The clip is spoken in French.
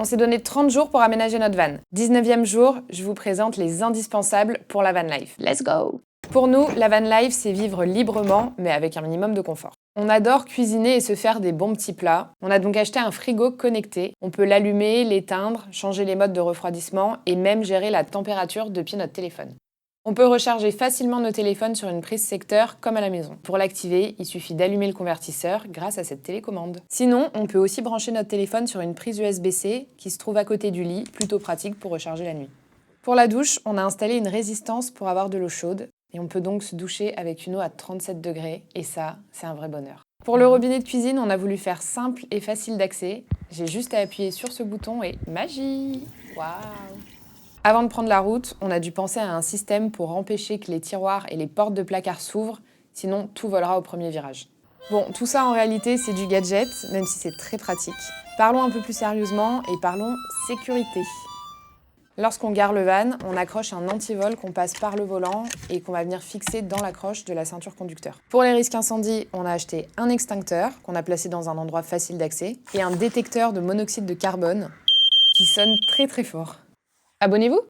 On s'est donné 30 jours pour aménager notre van. 19e jour, je vous présente les indispensables pour la van life. Let's go! Pour nous, la van life, c'est vivre librement, mais avec un minimum de confort. On adore cuisiner et se faire des bons petits plats. On a donc acheté un frigo connecté. On peut l'allumer, l'éteindre, changer les modes de refroidissement et même gérer la température depuis notre téléphone. On peut recharger facilement nos téléphones sur une prise secteur comme à la maison. Pour l'activer, il suffit d'allumer le convertisseur grâce à cette télécommande. Sinon, on peut aussi brancher notre téléphone sur une prise USB-C qui se trouve à côté du lit, plutôt pratique pour recharger la nuit. Pour la douche, on a installé une résistance pour avoir de l'eau chaude et on peut donc se doucher avec une eau à 37 degrés et ça, c'est un vrai bonheur. Pour le robinet de cuisine, on a voulu faire simple et facile d'accès. J'ai juste à appuyer sur ce bouton et magie! Waouh! Avant de prendre la route, on a dû penser à un système pour empêcher que les tiroirs et les portes de placard s'ouvrent, sinon tout volera au premier virage. Bon, tout ça en réalité c'est du gadget, même si c'est très pratique. Parlons un peu plus sérieusement et parlons sécurité. Lorsqu'on gare le van, on accroche un antivol qu'on passe par le volant et qu'on va venir fixer dans l'accroche de la ceinture conducteur. Pour les risques incendies, on a acheté un extincteur qu'on a placé dans un endroit facile d'accès et un détecteur de monoxyde de carbone qui sonne très très fort. Abonnez-vous!